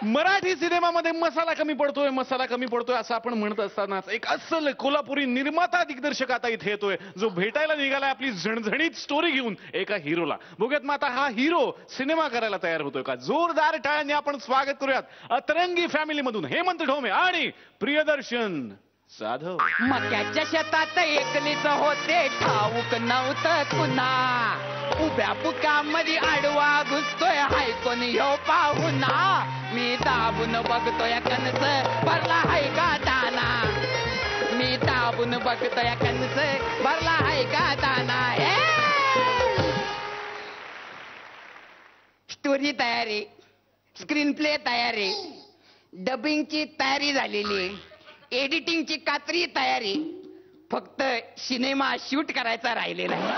मराठी सिनेमामध्ये मसाला कमी पडतोय असं आपण म्हणत असतानाच एक अस्सल कोल्हापुरी निर्माता दिग्दर्शक आता इथे येतोय, जो भेटायला निघालाय आपली झणझणीत स्टोरी घेऊन एका हिरोला. बघूयात मग आता हा हिरो सिनेमा करायला तयार होतोय का. जोरदार टाळ्यांनी आपण स्वागत करूयात अतरंगी फॅमिली मधून हेमंत ढोमे आणि प्रियदर्शन जाधव. मक्याच्या शेतात एकलीच होते, ठाऊक नव्हतं कुणा. उभ्या पुकामध्ये आडवा घुसतोय, हाय कोणी ह्यो पाहुणा. मी दाबून बघतोय कणस भरला हाय का दाना. मी दाबून बघतोय कणस भरला हाय का दाना. स्टोरी तयारी, स्क्रीन प्ले तयारी, डबिंगची तयारी झालेली, एडिटिंगची कात्री तयारी, फक्त सिनेमा शूट करायचा राहिलेला आहे.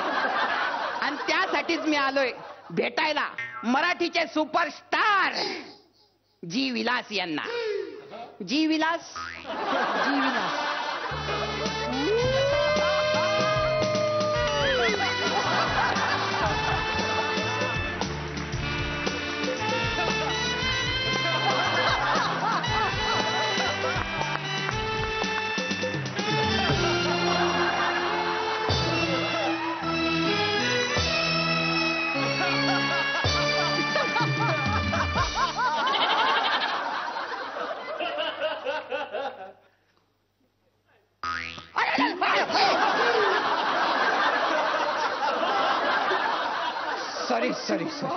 आणि त्यासाठीच मी आलोय भेटायला मराठीचे सुपरस्टार जी विलास यांना. G Vilas, G Vilas. Sorry sorry sorry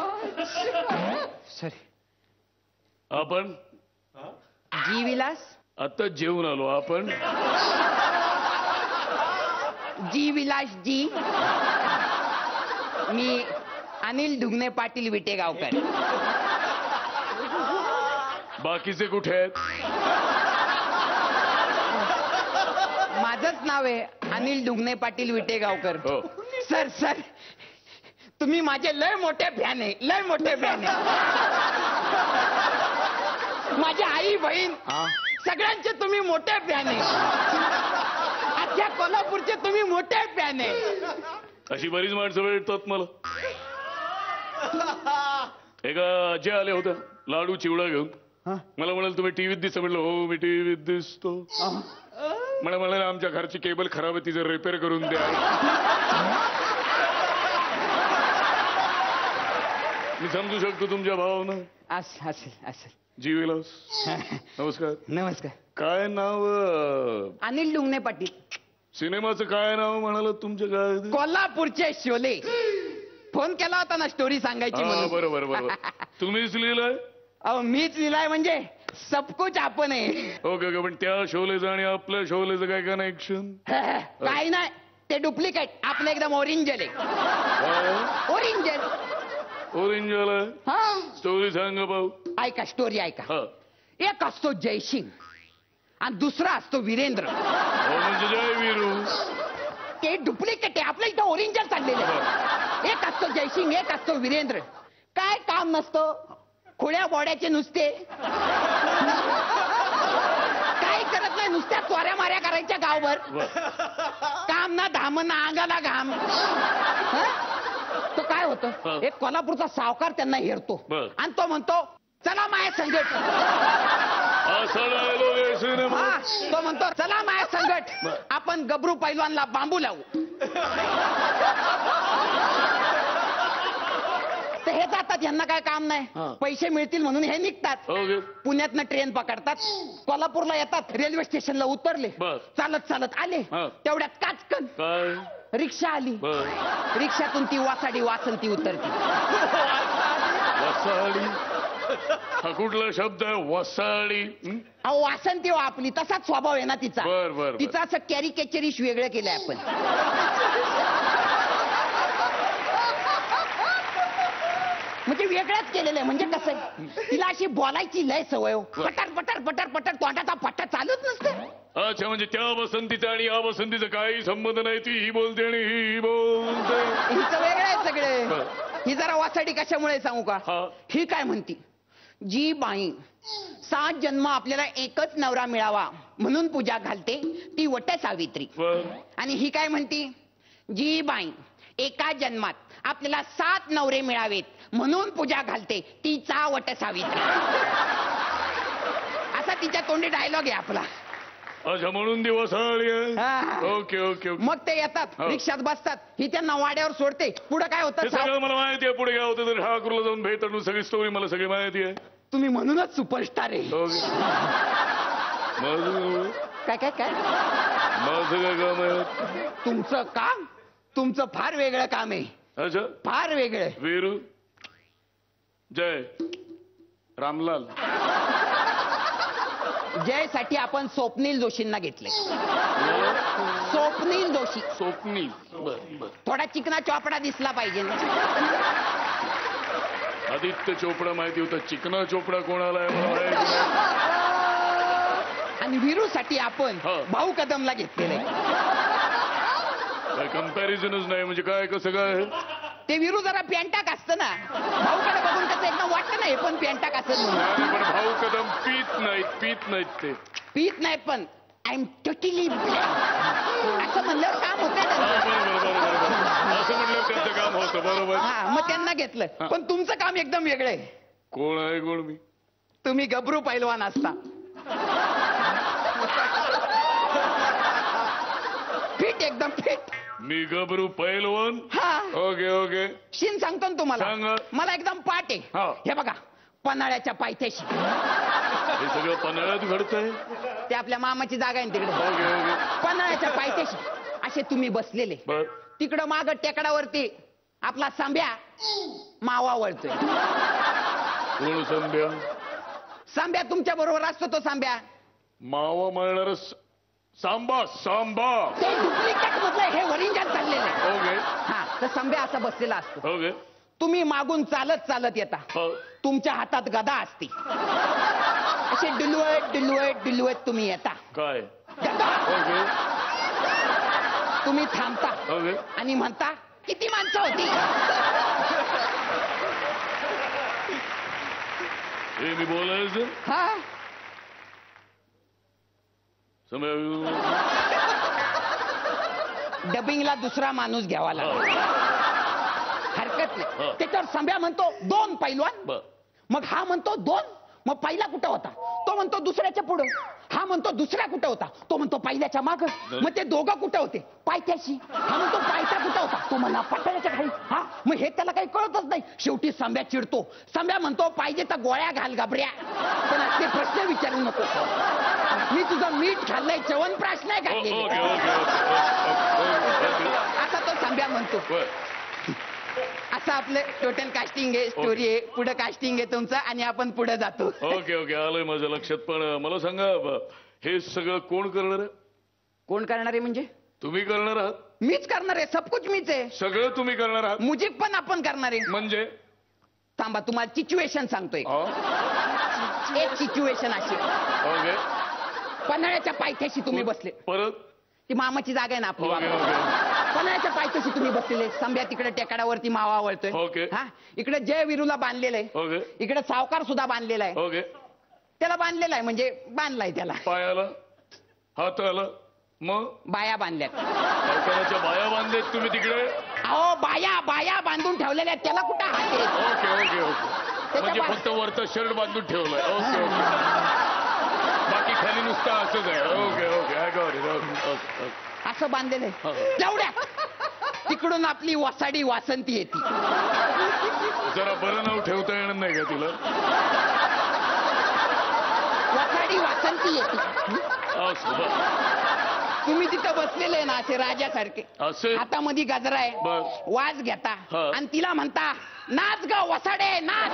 sorry. आपण जी विलास, आता जेवून आलो. आपण जी विलास जी. मी अनिल ढुंगणे पाटील विटेगावकर. बाकीचे कुठे आहेत. माझंच नाव आहे अनिल ढुंगणे पाटील विटेगावकर. हो. सर सर, तुम्ही माझे लय मोठे फॅन आहे, लय मोठे फॅन आहे. माझ्या आई बहीण सगळ्यांचे तुम्ही मोठे फॅन आहे. अख्ख्या कोल्हापूरचे तुम्ही मोठे फॅन आहे. अशी बरीच माणसं भेटतात मला. एका अजय आले होत्या लाडू चिवडा घेऊन. मला म्हणाल तुम्ही टीव्हीत दिसता. म्हटलं हो मी टीव्हीत दिसतो. मला म्हणाले आमच्या घरची केबल खराब आहे, तिचं रिपेअर करून द्या. मी समजू शकतो तुमच्या भावना. असेल असेल असेल. जी विलास, नमस्कार. नमस्कार. काय नाव. अनिल ढुंगणे पाटील. सिनेमाचं काय नाव म्हणाल तुमच्या काय. कोल्हापूरचे शोले. फोन केला होता ना स्टोरी सांगायची म्हणून. बरोबर बरोबर. तुम्हीच लिहिलंय. अहो मीच लिहिलाय म्हणजे सब कुछ आपण आहे. Okay okay. पण त्या शोलेचं आणि आपल्या शोलेचं काय कनेक्शन. काही नाही, ते डुप्लिकेट. आपलं एकदम ओरिजिनल आहे. ओरिजिनल. ओरिजिनल आहे. हा, स्टोरी सांगा भाऊ. ऐका स्टोरी ऐका. हा. एक असतो जयसिंग आणि दुसरा असतो वीरेंद्र. म्हणजे जय वीरू. ते डुप्लिकेट आहे, आपलं इथं ओरिजिनल चाललेलं आहे. एक असतो जयसिंग, एक असतो वीरेंद्र. काय काम नसतं, खोड्या बोड्याचे नुसते. काय करत नाही, नुसत्या चोऱ्या माऱ्या करायच्या गावभर. काम ना धाम ना अंगाला घाम. तो काय होतं, एक कोल्हापूरचा सावकार त्यांना हेरतो आणि तो म्हणतो चला माया संकट. तो म्हणतो चला माया संकट, आपण गबरू पैलवानला बांबू लावू. तर हे जातात, यांना काय काम नाही, पैसे मिळतील म्हणून हे निघतात. पुण्यातनं ट्रेन पकडतात, कोल्हापूरला येतात, रेल्वे स्टेशनला उतरले, चालत चालत आले. तेवढ्यात काचकन रिक्षा आली. रिक्षातून ती वासाडी वासंती उतरती. वसाडी हा कुठला शब्द आहे. वसाडी. अहो वासंती आपली, तसाच स्वभाव आहे ना तिचा. तिचा असं कॅरिकेचरिश वेगळं केलंय आपण. म्हणजे वेगळंच केलेलं आहे. म्हणजे कसं, तिला अशी बोलायची लय सवय. पटर पटर पटर पटर तोंडाचा पट्टा चालूच नसतं. अच्छा, म्हणजे त्या वसंतीचा आणि या वसंतीचा काही संबंध नाही. ती ही बोलते आणि ही बोलते. हिचं वेगळं आहे सगळे. ही जरा वासाडी कशामुळे सांगू का. ही काय म्हणती, जी बाई 7 जन्म आपल्याला एकच नवरा मिळावा म्हणून पूजा घालते, ती वट सावित्री. आणि ही काय म्हणती, जी बाई एका जन्मात आपल्याला 7 नवरे मिळावेत म्हणून पूजा घालते, ती वट सावित्री. तिच्या तोंडी डायलॉग आहे आपला. अच्छा म्हणून दिवस आली आहे. हा. Okay okay okay. मग ते येतात हो. रिक्षात बसतात, ही त्यांना वाड्यावर सोडते. पुढे काय हे होतं सगळं मला माहिती आहे. पुढे काय होतं तर ठाकूरला जाऊन भेट आणून सगळी स्टोरी मला सगळी माहिती आहे. तुम्ही म्हणूनच सुपरस्टार आहे. ओके. माझं काय काय काय माझं काय काम आहे? तुमचं काम, तुमचं फार वेगळं काम आहे. अच्छा फार वेगळं. वीरू जय रामलाल. जय साठी आपण स्वप्नील जोशींना घेतले. स्वप्नील जोशी. स्वप्नी. बर बर. थोडा चिकना चोपडा दिसला पाहिजे ना. आदित्य चोपडा माहिती होता. चिकना चोपडा कोणाला आहे मला माहिती नाही. आणि वीरूसाठी आपण हो. भाऊ कदमला घेतलेले. काय कम्पॅरिझनच नाही म्हणजे काय कसं काय? ते वीरू जरा पॅन्टाक असतं ना. भाऊकडे बघून त्याचं एकदम वाटतं ना हे पण पॅन्टाक असेल म्हणून. नाही, पण भाऊ कदम पीत नाहीत ते. पीत नाहीत पण आय एम टोटली असं म्हणल्यावर काम होतं हा, त्यांचं. बरोबर बरोबर बरोबर. असं म्हणलं त्यांचं काम होतं बरोबर. हा मग त्यांना घेतलं. पण तुमचं काम एकदम वेगळं आहे. कोण आहे कोण मी? तुम्ही गबरू पैलवान असता. फिट एकदम फिट. मी गबरू पैलवान. हा ओके ओके. शिन सांगतो ना तुम्हाला. सांगा. मला एकदम पाठ आहे. हा. हे बघा पन्हाळ्याच्या पायथ्याशी. हे सगळं पन्हाळ्यात घडतंय. ते आपल्या मामाची जागा आहे तिकडे. Okay okay. पन्हाळ्याच्या पायथ्याशी असे तुम्ही बसलेले. बर. तिकडं माग टेकडावरती आपला सांब्या मावा वळतोय. कोण संभ्या? सांब्या तुमच्या बरोबर असतो. तो सांब्या मावा मळणार सांबा सांबा. ते डुप्लिकेट मधलं हे ओरिजिनल चाललेलं आहे. ओके हा तर सांब्या असा बसलेला असतो. ओके. तुम्ही मागून चालत चालत येता. हो. तुमच्या हातात गदा असते. असे डुलवत डुलवत डुलवत तुम्ही येता. काय? गदा. ओके तुम्ही थांबता ओके. आणि म्हणता किती माणसं होती. हे मी बोलायचं हा समय. डबिंगला दुसरा माणूस घ्यावा लागला. हरकत नाही. हा. त्याच्यावर संभ्या म्हणतो 2 पैलवान. बर. मग हा म्हणतो 2. मग पहिला कुठं होता? तो म्हणतो दुसऱ्याच्या पुढं. हा म्हणतो दुसऱ्या कुठं होता? तो म्हणतो पहिल्याच्या माग. मग ते दोघं कुठं होते? पायथ्याशी. हा म्हणतो पायथा कुठं होता? तो म्हणा पटाल्याच्या खाली. हा मग हे त्याला काही कळतच नाही. शेवटी संभ्या चिडतो. संभ्या म्हणतो पाहिजे तर गोळ्या घाल घाबऱ्या, पण असले प्रश्न विचारू नको. मी तुझं मीठ खाल्लंय च्यवनप्राश नाही ओके घातलेली. ओके. आता तो संभ्या म्हणतो. असं आपलं टोटल कास्टिंग आहे. स्टोरी आहे. पुढे कास्टिंग आहे तुमचं आणि आपण पुढे जातो. Okay okay. आलंय माझ्या लक्षात. पण मला सांगा हे सगळं कोण करणार आहे? कोण करणार आहे म्हणजे? तुम्ही करणार आहात? मीच करणार आहे. सब कुछ मीच आहे. सगळं तुम्ही करणार आहात मुजिक पण आपण करणार आहे. म्हणजे? थांबा तुम्हाला सिच्युएशन सांगतोय. एक सिच्युएशन अशी. ओके. पन्हाळ्याच्या पायथ्याशी तुम्ही बसले. परत? ती मामाची जागा आहे ना आपली. Okay okay. पन्हाळ्याच्या पायथ्याशी तुम्ही बसलेले. संभ्या तिकडे टेकडावरती मावा वळतोय. ओके. हा इकडे जय वीरूला बांधलेलं आहे. ओके इकडे सावकार सुद्धा बांधलेला आहे. ओके. त्याला बांधलेला आहे म्हणजे बांधलाय त्याला. पायाला हाताला मग बाया बांधल्यात. सावकाराच्या बाया बांधलेत तुम्ही तिकडे? अहो बाया बाया बांधून ठेवलेल्या आहेत. त्याला कुठं हात आहे? Okay okay okay. म्हणजे फक्त वरचा शर्ट बांधून ठेवलाय. Okay okay. बाकी खाली नुसतं असंच आहे. Okay okay. I got it. Okay okay. असं बांधलेलं हो. आहे. तेवढ्या तिकडून आपली वासाडी वासंती येते. जरा बरं नाव ठेवता येणार नाही का तुला? वासाडी वासंती येते. असं तुम्ही तिथं बसलेले ना असे राजासारखे. असे हातामध्ये गजरा आहे. बर. वाज घेता हा. आणि तिला म्हणता नाच ग वसाडे नाच.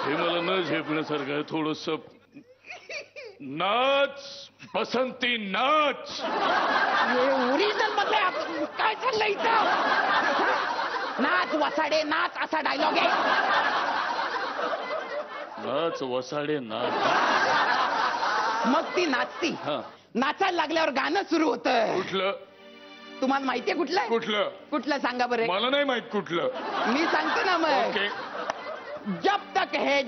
हे मला न झेपण्यासारखं आहे थोडस. नाच बसंती नाच. ओरिजिनल मधलं काय चाललंय इथं? नाच वसाडे नाच असा डायलॉग आहे. नाच वसाडे नाच. मग ती नाचती. हा. नाचायला लागल्यावर गाणं सुरू होतं. कुठलं? तुम्हाला माहितीये कुठलं? कुठलं? कुठलं सांगा बरं. मला नाही माहित कुठलं. मी सांगतो ना मग. ओके. जब तक है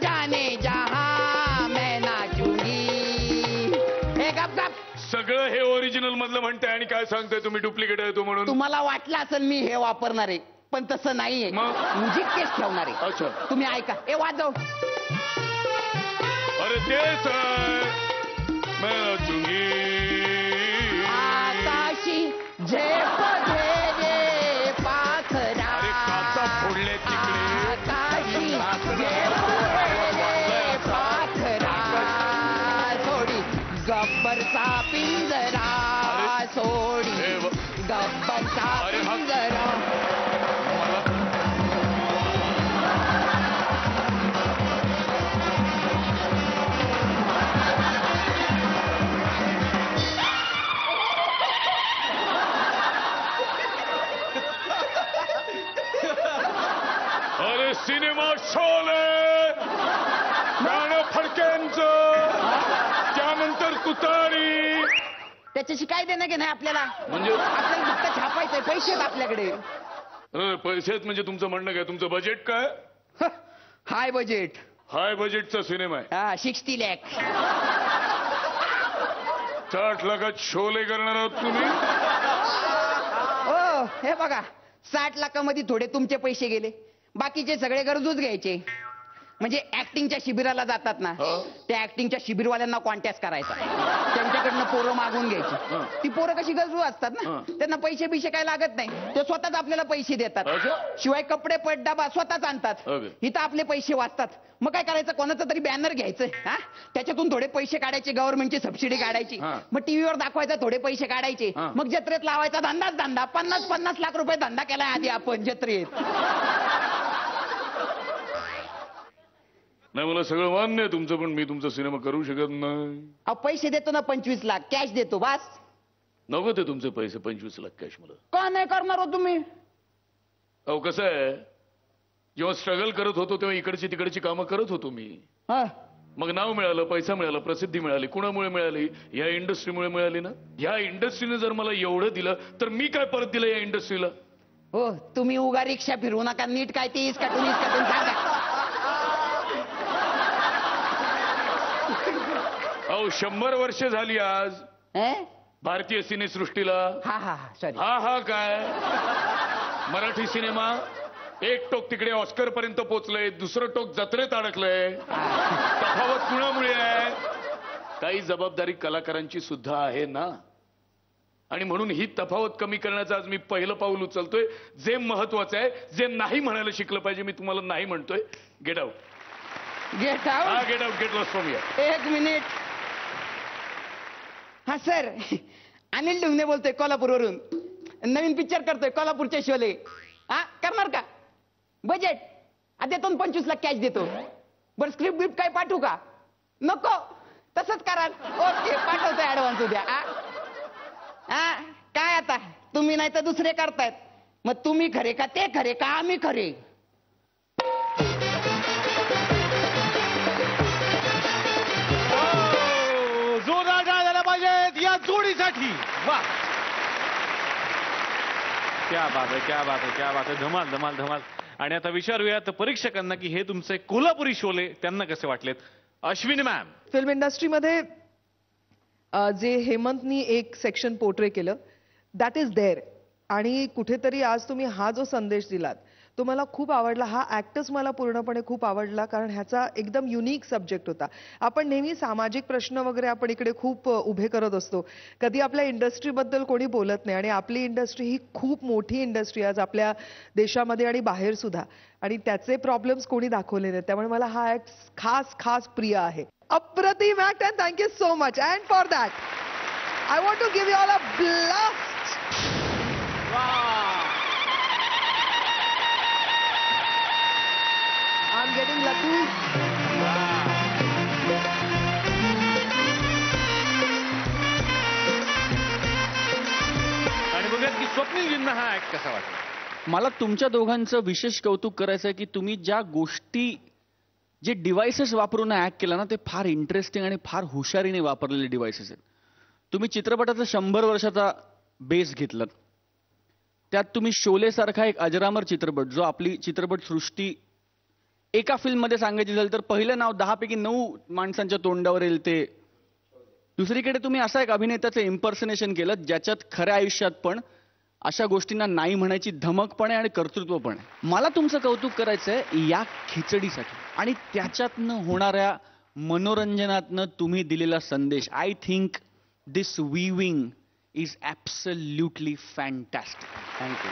जाने जहां मैं नाचूंगी. हे गप गप. सगळं हे ओरिजिनल मधलं म्हणताय आणि काय सांगताय तुम्ही डुप्लिकेट आहे तो म्हणून? तुम्हाला वाटलं असेल मी हे वापरणार आहे. पण तसं नाहीये. मग? म्युझिक केस ठेवणार आहे. अच्छा. तुम्ही ऐका. ए वाजव. अरे तेच आहे. मैं नाचूंगी. आकाशी झेप घे रे पाखरा. अरे काचा फोडले तिकडे. आकाशी झेप घे रे पाखरा. सोडी गब्बरचा पिंजरा. सोडी हे ब- गब्बरचा अरे हा- पिंजरा. अरे सिनेमा शोले, गाणं फडक्यांचं, त्यानंतर तुतारी. त्याच्याशी काय देणं घेणं आहे आपल्याला? म्हणजे आपल्याला फक्त छापायचंय. पैसे आहेत आपल्याकडे. पैसे आहेत म्हणजे तुमचं म्हणणं काय? तुमचं बजेट काय? High budget. हाय बजेटचा सिनेमा आहे. हा 60 लाख. 60 लाखात शोले करणार आहात तुम्ही? हो हे बघा 60 लाखामध्ये थोडे तुमचे पैसे गेले. बाकीचे सगळे गरजूच घ्यायचे. म्हणजे ऍक्टिंगच्या शिबिराला जातात ना, हो. त्या ऍक्टिंगच्या शिबिरवाल्यांना कॉन्टॅक्ट करायचा. त्यांच्याकडनं पोरं मागून घ्यायची. हं. ती पोरं कशी गरजू असतात ना, हं. त्यांना पैसे बिशे काय लागत नाही. ते स्वतःच आपल्याला पैसे देतात. अच्छा. शिवाय कपडे पट डबा स्वतःच आणतात. ओके. इथं आपले पैसे वाचतात. मग काय करायचं, कोणाचं तरी बॅनर घ्यायचं, हा त्याच्यातून थोडे पैसे काढायचे, गव्हर्नमेंटची सबसिडी काढायची. हा. मग टीव्हीवर दाखवायचं, थोडे पैसे काढायचे. हा. मग जत्रेत लावायचा धंदाच धंदा. 50 लाख रुपये धंदा केलाय आधी आपण जत्रेत. नाही मला सगळं मान्य आहे तुमचं, पण मी तुमचा सिनेमा करू शकत नाही. अहो पैसे देतो ना 25 लाख कॅश देतो बस. नको ते तुमचे पैसे 25 लाख कॅश मला. का नाही करणार हो तुम्ही? अहो कसं आहे, जेव्हा स्ट्रगल करत होतो तेव्हा इकडची तिकडची कामं करत होतो मी. हा. मग नाव मिळालं, पैसा मिळाला, प्रसिद्धी मिळाली. कुणामुळे मिळाली? या इंडस्ट्रीमुळे मिळाली ना. या इंडस्ट्रीने जर मला एवढं दिलं तर मी काय परत दिलं या इंडस्ट्रीला? हो तुम्ही उगा रिक्षा फिरवू नका. नीट काय ते इसकाटून सांगा. अहो 100 वर्ष झाली आज हे? भारतीय सिनेसृष्टीला. हा हा सॉरी. हा हा काय मराठी सिनेमा एक टोक तिकडे ऑस्कर पर्यंत पोहोचलंय, दुसरं टोक जत्रेत अडकलंय. तफावत कुणामुळे आहे? काही जबाबदारी कलाकारांची सुद्धा आहे ना. आणि म्हणून ही तफावत कमी करण्याचं आज मी पहिलं पाऊल उचलतोय. जे महत्वाचं आहे, जे नाही म्हणायला शिकलं पाहिजे, मी तुम्हाला नाही म्हणतोय. Get out. गेट हा out. Get out. Get lost from here. एक मिनिट. हा सर अनिल डुंगने बोलतोय कोल्हापूरवरून. नवीन पिक्चर करतोय कोल्हापूरचे शोले. हा करणार का? बजेट देतो 25 लाख कॅश देतो. बरं स्क्रिप्ट बिप्ट काय पाठवू का? नको तसंच करा. ओके पाठवतोय ऍडव्हान्स उद्या. हा काय आता तुम्ही नाही तर दुसरे करतायत. मग तुम्ही खरे का ते खरे का आम्ही खरे? जोरदार टाळ्या झाल्या पाहिजेत या जोडीसाठी. वा क्या बात आहे, क्या बात आहे, क्या बात आहे. धमाल धमाल धमाल. आणि आता विचारूयात परीक्षकांना की हे तुमचे कोल्हापुरी शोले त्यांना कसे वाटलेत. अश्विनी मॅम. फिल्म इंडस्ट्रीमध्ये जे हेमंतनी एक सेक्शन पोर्ट्रे केलं दॅट इज देअर. आणि कुठेतरी आज तुम्ही हा जो संदेश दिलात तो मला खूप आवडला. हा ऍक्टच मला पूर्णपणे खूप आवडला, कारण ह्याचा एकदम युनिक सब्जेक्ट होता. आपण नेहमी सामाजिक प्रश्न वगैरे आपण इकडे खूप उभे करत असतो, कधी आपल्या इंडस्ट्रीबद्दल कोणी बोलत नाही. आणि आपली इंडस्ट्री ही खूप मोठी इंडस्ट्री आज आपल्या देशामध्ये आणि बाहेर सुद्धा, आणि त्याचे प्रॉब्लेम्स कोणी दाखवले नाहीत. त्यामुळे मला हा ऍक्ट खास खास प्रिय आहे. अप्रतिम act and thank you so much. And for that I want to give you all a blast. I'm getting lucky. आणि बघूयात की स्वप्नीलजींना हा ऍक्ट कसा वाटला. मला तुमच्या दोघांचं विशेष कौतुक करायचं आहे की तुम्ही ज्या गोष्टी जे डिव्हाइसेस वापरून ऍक्ट केला ना ते फार इंटरेस्टिंग आणि फार हुशारीने वापरलेले डिव्हाइसेस आहेत. तुम्ही चित्रपटाचा 100 वर्षाचा बेस घेतलात, त्यात तुम्ही शोले सारखा एक अजरामर चित्रपट जो आपली चित्रपट सृष्टी एका फिल्ममध्ये सांगायची झाली तर पहिलं नाव 10 पैकी 9 माणसांच्या तोंडावर येईल ते. दुसरीकडे तुम्ही असा एक अभिनेत्याचं इम्पर्सनेशन केलं ज्याच्यात खऱ्या आयुष्यात पण अशा गोष्टींना नाही म्हणायची धमक पण आहे आणि कर्तृत्व पण आहे. मला तुमचं कौतुक करायचंय या खिचडीसाठी आणि त्याच्यातनं होणाऱ्या मनोरंजनातनं तुम्ही दिलेला संदेश. I think this viewing is absolutely fantastic. Thank you.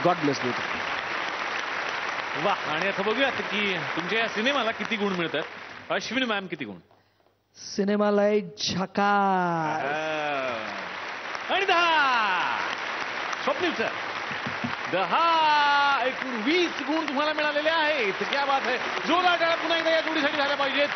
God bless you. वा. आणि आता बघूयात की तुमच्या या सिनेमाला किती गुण मिळतात. अश्विनी मॅम किती गुण? सिनेमाला एक झकास. आणि 10. स्वप्नील सर 10 एकूण 20 गुण तुम्हाला मिळालेले आहेत. क्या बात आहे. जोरदार टाळ्या पुन्हा एकदा या जोडीसाठी झाल्या पाहिजेत.